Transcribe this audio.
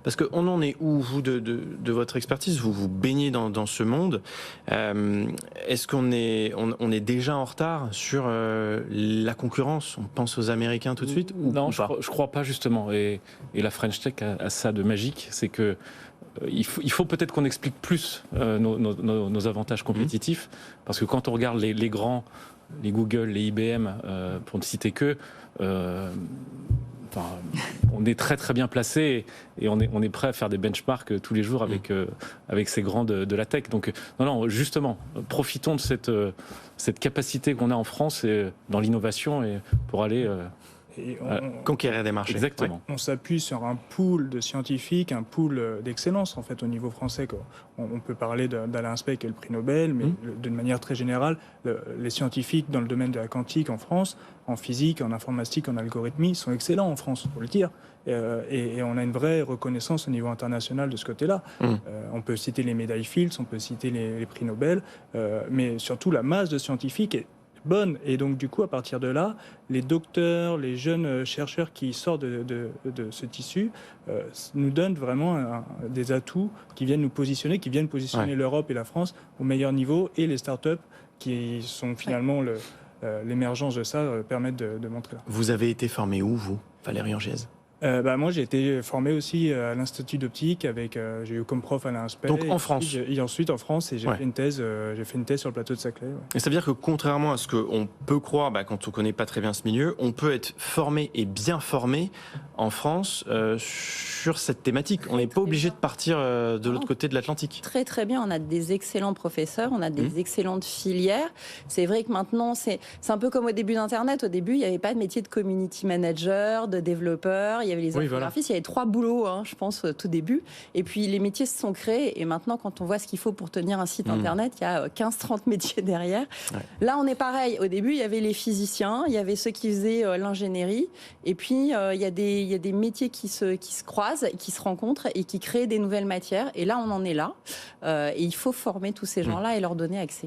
Parce qu'on en est où, vous, de votre expertise? Vous vous baignez dans ce monde. Est-ce qu'on est, on est déjà en retard sur la concurrence? On pense aux Américains tout de suite Non, ou pas? je crois pas justement. Et la French Tech a ça de magique, c'est que il faut peut-être qu'on explique plus nos avantages compétitifs, parce que quand on regarde les grands, les Google, les IBM, pour ne citer que, enfin, on est très très bien placé et on est prêt à faire des benchmarks tous les jours avec ces grands de la tech. Donc non, justement, profitons de cette capacité qu'on a en France et dans l'innovation et pour aller Et conquérir des marchés. exactement. on s'appuie sur un pool de scientifiques, un pool d'excellence en fait au niveau français. On peut parler d'Alain Aspect qui est le prix Nobel, mais d'une manière très générale, les scientifiques dans le domaine de la quantique en France, en physique, en informatique, en algorithmie, sont excellents en France, faut le dire. Et on a une vraie reconnaissance au niveau international de ce côté-là. On peut citer les médailles Fields, on peut citer les prix Nobel, mais surtout la masse de scientifiques est bonne. Et donc, du coup, à partir de là, les docteurs, les jeunes chercheurs qui sortent de ce tissu nous donnent vraiment des atouts qui viennent nous positionner, qui viennent positionner l'Europe et la France au meilleur niveau, et les startups qui sont finalement l'émergence de ça permettent de montrer là. Vous avez été formé où, vous, Valérie Angiez? Moi, j'ai été formé aussi à l'Institut d'optique avec, j'ai eu comme prof Alain Aspect. Donc en France. Et ensuite en France, et j'ai fait une thèse sur le plateau de Saclay. Et ça veut dire que contrairement à ce qu'on peut croire, quand on connaît pas très bien ce milieu, on peut être formé et bien formé en France sur cette thématique. On n'est pas obligé de partir de l'autre côté de l'Atlantique. Très très bien, on a des excellents professeurs, on a des excellentes filières. C'est vrai que maintenant, c'est un peu comme au début d'Internet. Au début, il n'y avait pas de métier de community manager, de développeur, il y avait les infographistes, il y avait 3 boulots, je pense, au tout début. Et puis les métiers se sont créés, et maintenant, quand on voit ce qu'il faut pour tenir un site Internet, il y a 15-30 métiers derrière. Là, on est pareil. Au début, il y avait les physiciens, il y avait ceux qui faisaient l'ingénierie, et puis il y a des métiers qui se croisent, qui se rencontrent et qui créent des nouvelles matières. Et là, on en est là. Et il faut former tous ces gens-là et leur donner accès.